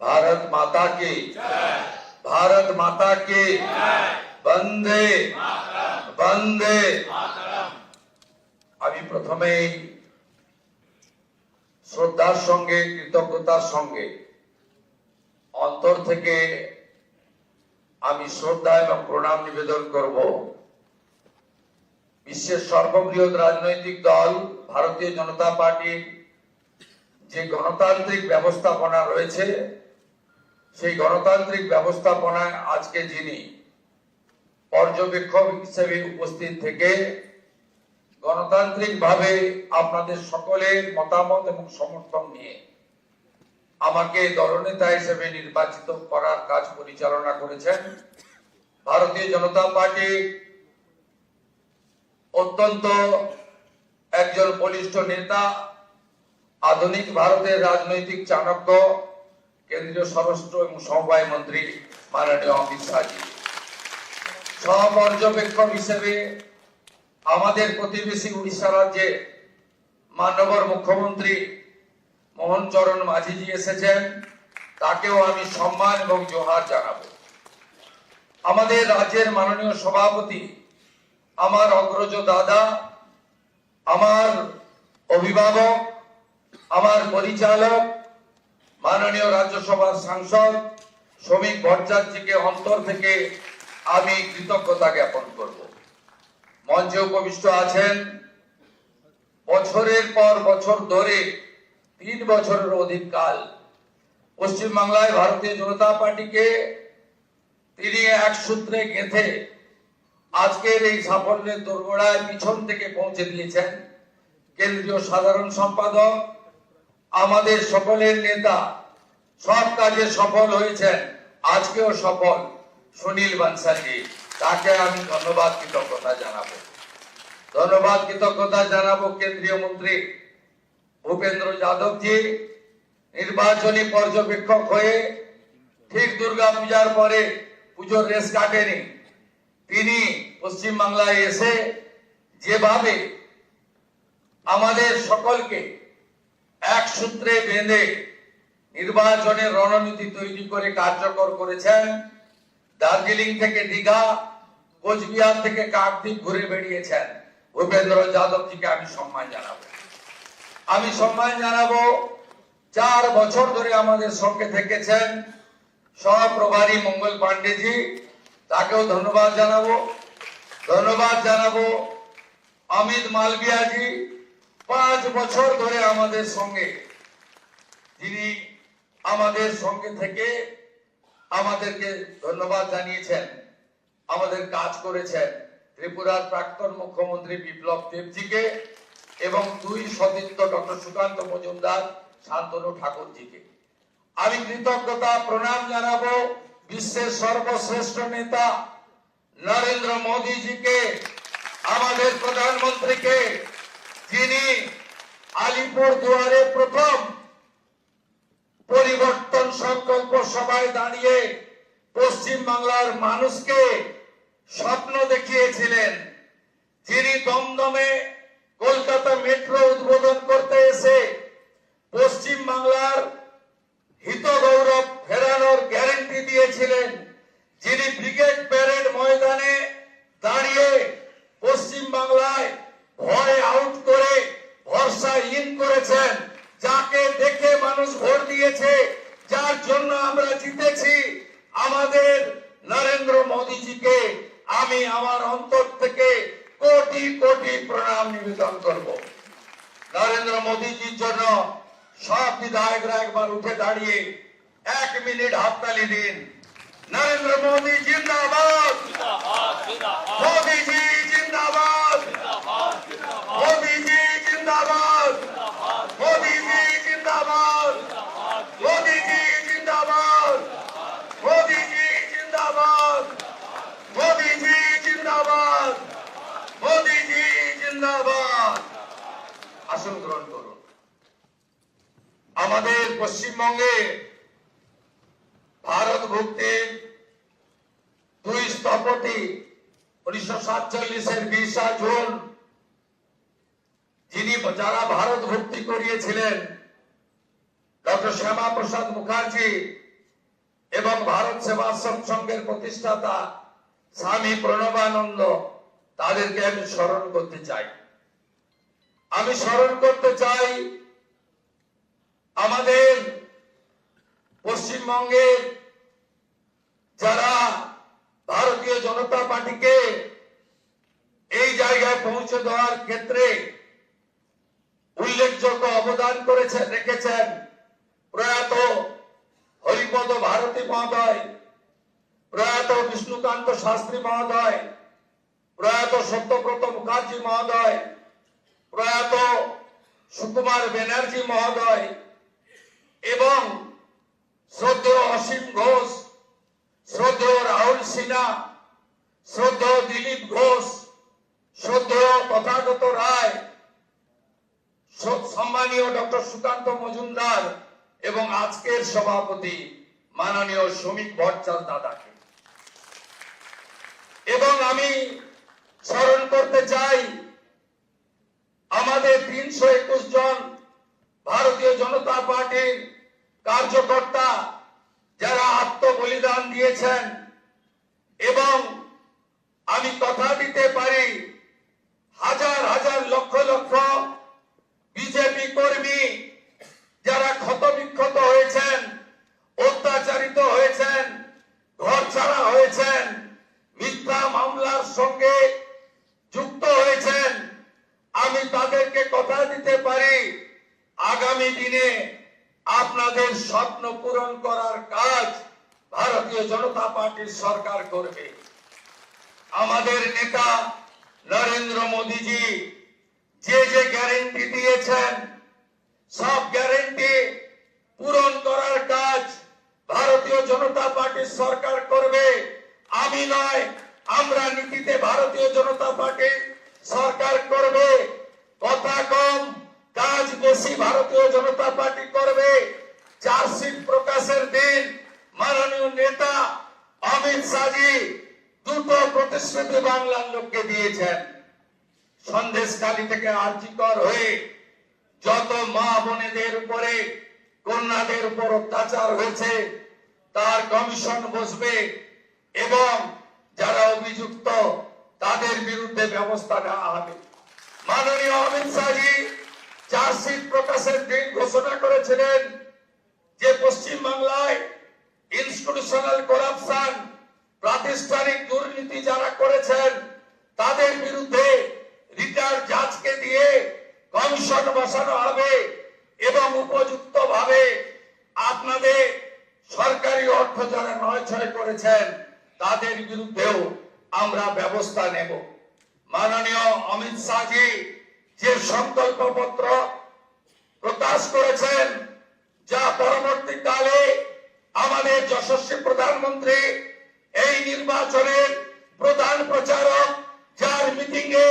भारत माता की भारत माता की वंदे वंदे। আমি প্রথমেই শ্রদ্ধার সঙ্গে কৃতজ্ঞতার সঙ্গে অন্তর থেকে আমি শ্রদ্ধা এবং প্রণাম নিবেদন করব বিশ্বের সর্ববৃহৎ রাজনৈতিক দল ভারতীয় জনতা পার্টির যে গণতান্ত্রিক ব্যবস্থাপনা রয়েছে, সেই গণতান্ত্রিক ব্যবস্থাপনায় আজকে যিনি পর্যবেক্ষক হিসেবে উপস্থিত থেকে গণতান্ত্রিকভাবে আপনাদের সকলের মতামত এবং সমর্থন নিয়ে আমাকে দলনেতা হিসেবে নির্বাচিত করার কাজ পরিচালনা করেছেন, ভারতীয় জনতা পার্টি অত্যন্ত একজন বলিষ্ঠ নেতা, আধুনিক ভারতের রাজনৈতিক চাণক্য, কেন্দ্রীয় স্বরাষ্ট্র এবং সমবায় মন্ত্রী মাননীয় অমিত শাহজি, সহপর্যবেক্ষক হিসেবে আমাদের প্রতিবেশী উড়িষ্যা রাজ্যে মাননীয় মুখ্যমন্ত্রী মোহন চরণ মাঝিজি এসেছেন, তাকেও আমি সম্মান এবং জোহার জানাবো। আমাদের রাজ্যের মাননীয় সভাপতি, আমার অগ্রজ দাদা, আমার অভিভাবক, আমার পরিচালক মাননীয় রাজ্যসভার সাংসদ শ্রমিক ভট্টাচার্যকে অন্তর থেকে আমি কৃতজ্ঞতা জ্ঞাপন করব। মঞ্চে উপবিষ্ট আছেন বছরের পর বছর ধরে 3 বছরের অধিক কাল পশ্চিমবাংলায় ভারতীয় জনতা পার্টিকে তিনি এক সূত্রে গেঁথে আজকের এই সাফল্যের দোরগোড়ায় পিছন থেকে পৌঁছে দিয়েছেন কেন্দ্রীয় সাধারণ সম্পাদক, আমাদের সকলের নেতা, সব কাজে সফল হয়েছেন, আজকেও সফল সুনীল বানসালজি, তাকে আমি ধন্যবাদ কৃতজ্ঞতা জানাবো। ধন্যবাদ কৃতজ্ঞতা জানাবো কেন্দ্রীয় মন্ত্রী ভূপেন্দ্র যাদবজি, নির্বাচনী পর্যবেক্ষক হয়ে ঠিক দুর্গা পূজার পরে পুজোর রেস কাটেনি, তিনি পশ্চিমবাংলায় এসে যেভাবে আমাদের সকলকে এক সূত্রে বেঁধে নির্বাচনের রণনীতি তৈরি করে কার্যকর করেছেন, দার্জিলিং থেকে দীঘা, কোচবিহার থেকে কাকদ্বীপ ঘুরে বেরিয়েছেন, ভূপেন্দ্র যাদবজিকে আমি সম্মান জানাবো। আমি সম্মান জানাবো 4 বছর ধরে আমাদের সঙ্গে থেকেছেন সহপ্রভারী মঙ্গল পান্ডেজি, তাকেও ধন্যবাদ জানাবো। ধন্যবাদ জানাবো অমিত মালভিয়াজি, 5 বছর ধরে আমাদের সঙ্গে, যিনি আমাদের সঙ্গে থেকে আমাদেরকে ধন্যবাদ জানিয়েছেন, আমাদের কাজ করেছেন, ত্রিপুরার প্রাক্তন মুখ্যমন্ত্রী বিপ্লব দেবজিকে এবং 2 সতীর্থ ডক্টর সুকান্ত মজুমদার, শান্তনু ঠাকুরজিকে। আমি কৃতজ্ঞতা প্রণাম জানাবো বিশ্বের সর্বশ্রেষ্ঠ নেতা নরেন্দ্র মোদীজিকে, আমাদের প্রধানমন্ত্রীকে, যিনি আলিপুর দুয়ারে প্রথম পরিবর্তন সংকল্প সভায় দাঁড়িয়ে পশ্চিম বাংলার মানুষকে স্বপ্ন দেখিয়েছিলেন, যিনি দমদমে কলকাতা মেট্রো উদ্বোধন করতে এসে পশ্চিম বাংলার হিত গৌরব ফেরানোর গ্যারান্টি দিয়েছিলেন, যিনি ব্রিগেড প্যারেড ময়দানে দাঁড়িয়ে পশ্চিম বাংলায় ভয় আউট করে ভরসা ইন করেছেন, যাকে দেখে মানুষ ভোট দিয়েছে, যার জন্য আমরা জিতেছি, আমাদের নরেন্দ্র মোদীজিকে আমি আমার অন্তর থেকে কোটি কোটি প্রণাম নিবেদন করব। নরেন্দ্র মোদীজির জন্য সব বিধায়করা একবার উঠে দাঁড়িয়ে 1 মিনিট হাততালি দিন। নরেন্দ্র মোদী জিন্দাবাদ, মোদীজি জিন্দাবাদ, মোদীজি জিন্দাবাদ, মোদীজি জিন্দাবাদ, মোদীজি জিন্দাবাদ, মোদীজি জিন্দাবাদ, মোদীজি জিন্দাবাদ, মোদীজি জিন্দাবাদ। আসন গ্রহণ করুন। আমাদের পশ্চিমবঙ্গে ভারত ভুক্তির 2 স্থপতি 1947-এর 20 জুন যিনি যারা ভারত ভর্তি করিয়েছিলেন ডক্টর শ্যামা প্রসাদ মুখার্জি, এবং ভারত সেবাশ্রম সংঘের প্রতিষ্ঠাতা স্বামী প্রণবানন্দ, তাদেরকে আমি স্মরণ করতে চাই। আমি স্মরণ করতে চাই আমাদের পশ্চিমবঙ্গের যারা ভারতীয় জনতা পার্টিকে এই জায়গায় পৌঁছে দেওয়ার ক্ষেত্রে উল্লেখযোগ্য অবদান করেছেন, রেখেছেন। প্রয়াত হরিপদ ভারতী মহোদয়, প্রয়াত বিষ্ণুকান্ত শাস্ত্রী মহোদয়, প্রয়াত সত্যব্রত মুখার্জি মহোদয়, প্রয়াত সুকুমার ব্যানার্জি মহোদয় এবং শ্রদ্ধেয় অসীম ঘোষ, শ্রদ্ধেয় রাহুল সিনহা, শ্রদ্ধেয় দিলীপ ঘোষ, শ্রদ্ধেয় তথাগত রায়, সম্মানীয় ডক্টর সুকান্ত মজুমদার এবং আজকের সভাপতি মাননীয় শ্রমিক ভট্টাচার্য দাদাকে। এবং আমি স্মরণ করতে চাই আমাদের 321 জন ভারতীয় জনতা পার্টির কার্যকর্তা যারা আত্মবলিদান দিয়েছেন। এবং আমি কথা দিতে পারি হাজার হাজার লক্ষ লক্ষ বিজেপি কর্মী যারা ক্ষতবিক্ষত হয়েছেন, অত্যাচারিত হয়েছেন, ঘর ছাড়া হয়েছেন, মিথ্যা মামলার সঙ্গে যুক্ত হয়েছেন, আমি তাদেরকে কথা দিতে পারি আগামী দিনে আপনাদের স্বপ্ন পূরণ করার কাজ ভারতীয় জনতা পার্টির সরকার করবে। আমাদের নেতা নরেন্দ্র মোদীজি যে যে গ্যারেন্টি দিয়েছেন সব গ্যারেন্টি পূরণ করার কাজ ভারতীয় জনতা পার্টির সরকার করবে। আমি নয়, আমরা নীতিতে ভারতীয় জনতা পার্টির সরকার করবে। কথা কম, কাজ বেশি ভারতীয় জনতা পার্টি করবে। চার্জশিট প্রকাশের দিন মাননীয় নেতা অমিত শাহজি দুটো প্রতিশ্রুতি বাংলার লোককে দিয়েছেন। সন্দেশখালী থেকে আর্জিকর হয়ে যত মা বোনেদের উপরে, কন্যাদের উপর অত্যাচার হয়েছে তার কমিশন বসবে এবং যারা অভিযুক্ত তাদের বিরুদ্ধে ব্যবস্থা নেওয়া হবে। মাননীয় অমিত শাহজি চার্জশিট প্রকাশের দিন ঘোষণা করেছিলেন যে পশ্চিম বাংলায় ইনস্টিটিউশনাল করাপশন, প্রাতিষ্ঠানিক দুর্নীতি যারা করেছেন তাদের বিরুদ্ধে রিটায়ার্ড জাজকে দিয়ে কমিশন বসানো হবে এবং উপযুক্ত ভাবে আপনাদের সরকারি অর্থ যারা নয়ছয় করেছেন তাদের বিরুদ্ধেও আমরা ব্যবস্থা নেব। মাননীয় অমিত শাহজি যে সংকল্পপত্র প্রকাশ করেছেন, যা পরবর্তীকালে আমাদের যশস্বী প্রধানমন্ত্রী এই নির্বাচনের প্রধান প্রচারক, যার মিটিং এ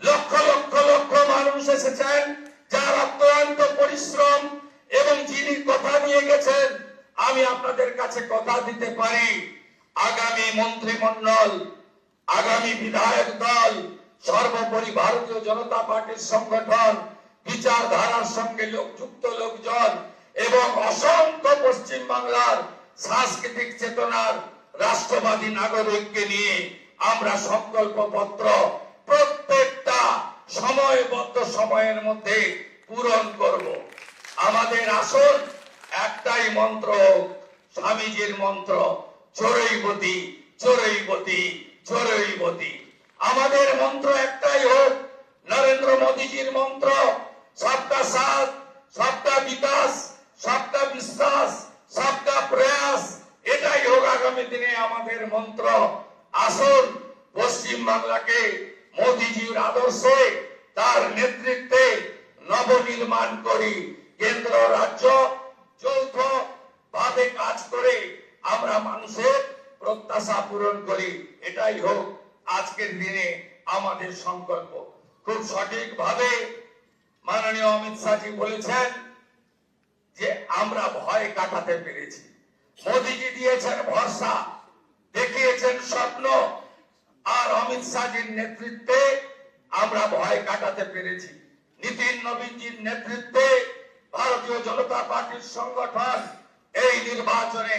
লক্ষ লক্ষ লক্ষ মানুষ এসেছেন, যার অক্লান্ত পরিশ্রম এবং যিনি কথা নিয়ে গেছেন, আমি আপনাদের কাছে কথা দিতে পারি আগামী মন্ত্রিমণ্ডল, আগামী বিধায়ক দল, সর্বোপরি ভারতীয় জনতা পার্টির সংগঠন, বিচারধারার সঙ্গে যুক্ত লোকজন এবং অসংখ্য পশ্চিম বাংলার সাংস্কৃতিক চেতনার রাষ্ট্রবাদী নাগরিককে নিয়ে আমরা সংকল্পপত্র প্রত্যেকটা সময়বদ্ধ সময়ের মধ্যে পূরণ করব। আমাদের আসল একটাই মন্ত্র, স্বামীজির মন্ত্র, চোরৈবতী চোরৈবতী চোরৈবতী। আমাদের মন্ত্র একটাই হোক নরেন্দ্র মোদীজির মন্ত্র, সবকা সাথ, সবকা বিকাশ, সবকা বিশ্বাস, সবকা প্রয়াস। এটাই হোক আগামী দিনে আমাদের মন্ত্র। আসুন পশ্চিম বাংলাকে মোদীজির আদর্শে, তার নেতৃত্বে নবনির্মাণ করি। কেন্দ্র রাজ্য যৌথ ভাবে কাজ করে আমরা মানুষের প্রত্যাশা পূরণ করি। এটাই হোক আজকের দিনে আমাদের সংকল্প। খুব সঠিক ভাবে মাননীয় অমিত শাহজি বলেছেন যে আমরা ভয় কাটাতে পেরেছি। মোদীজি দিয়েছেন ভরসা, দেখিয়েছেন স্বপ্ন, আর অমিত শাহজির নেতৃত্বে আমরা ভয় কাটাতে পেরেছি। নীতিন নবীনজির নেতৃত্বে ভারতীয় জনতা পার্টির সংগঠন এই নির্বাচনে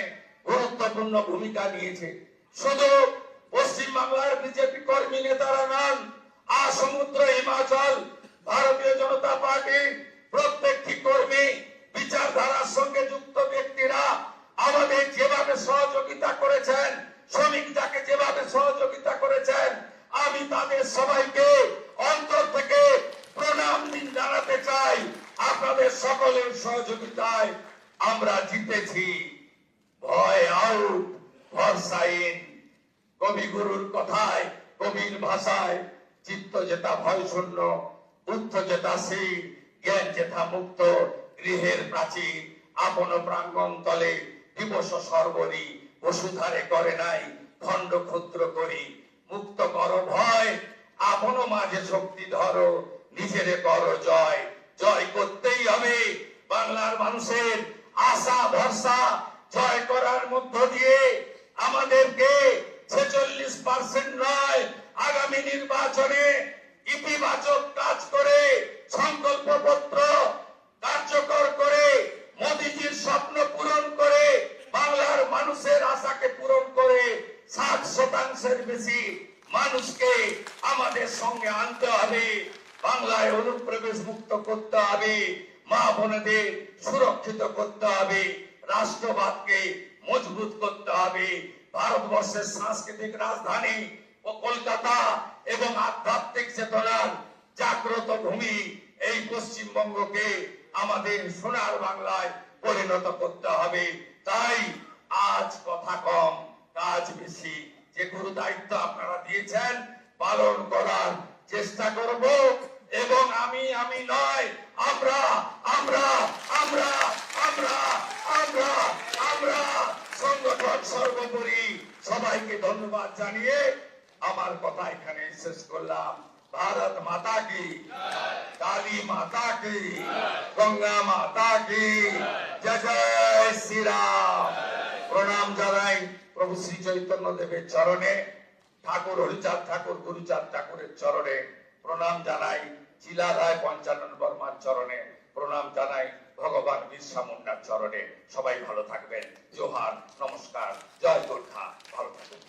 গুরুত্ব গুরুত্বপূর্ণ ভূমিকা নিয়েছে। শুধু পশ্চিম বাংলার বিজেপি কর্মী নেতারা নন, সমুদ্র হিমাচল ভারতীয় জনতা পার্টির প্রত্যেকটি কর্মী, বিচারধারার সঙ্গে যুক্ত ব্যক্তিরা আমাদের যেভাবে সহযোগিতা করেছেন, শ্রমিকটাকে যেভাবে সহযোগিতা করেছেন, আমি তাদের সবাইকে অন্তর থেকে প্রণাম জানাতে চাই। আপনাদের সকলের সহযোগিতায় আমরা জিতেছি। ভয় আউট, ভরসা ইন। কবিগুরুর কথায়, কবির ভাষায়, চিত্ত যেটা ভয় শূন্য, বুদ্ধ যেটা শির, জ্ঞান যেথা মুক্ত, গৃহের প্রাচীর আপন প্রাঙ্গণ তলে দিবস সর্বরি, বসুধারে করে নাই খণ্ড ক্ষুদ্র করি। মুক্ত কর ভয়, আপন মাঝে শক্তি ধরো, নিজেরে করো জয়। জয় করতেই হবে। বাংলার মানুষের আশা ভরসা জয় করার মধ্য দিয়ে আমাদেরকে 46% নয়, আগামী নির্বাচনে ইতিবাচক কাজ করে, সংকল্পপত্র কার্যকর করে, মোদিজির স্বপ্ন পূরণ করে, বাংলার মানুষের আশাকে পূরণ করে 60% বেশি মানুষকে আমাদের সঙ্গে আনতে হবে। বাংলায় অনুপ্রবেশ মুক্ত করতে হবে, মা বোনেদের সুরক্ষিত করতে হবে, রাষ্ট্রবাদকে মজবুত করতে হবে। ভারতবর্ষের সাংস্কৃতিক রাজধানী ও কলকাতা এবং আধ্যাত্মিক চেতনার জাগ্রত ভূমি এই পশ্চিমবঙ্গকে আমাদের সোনার বাংলায় পরিণত করতে হবে। তাই আজ কথা কম, কাজ বেশি। যে গুরু দায়িত্ব আপনারা দিয়েছেন পালন করার চেষ্টা করব। এবং আমি নয়, আমরা আমরা আমরা আমরা আমরা আমরা সংগঠন সর্বোপরি। সবাইকে ধন্যবাদ জানিয়ে আমার কথা এখানে শেষ করলাম। ভারত মাতা কি, কালী মাতা কি, গঙ্গা মাতা কি, জয় জয় শ্রীরাম। প্রণাম জানাই প্রভু শ্রী চৈতন্য দেবের চরণে, ঠাকুর হরিচাঁদ ঠাকুর, গুরুচাঁদ ঠাকুরের চরণে প্রণাম জানাই, চিলা রায় পঞ্চানন বর্মার চরণে প্রণাম জানাই, ভগবান বিরসা মুন্ডার চরণে। সবাই ভালো থাকবেন। জোহার, নমস্কার, জয় গোর্খা, ভালো থাকবেন।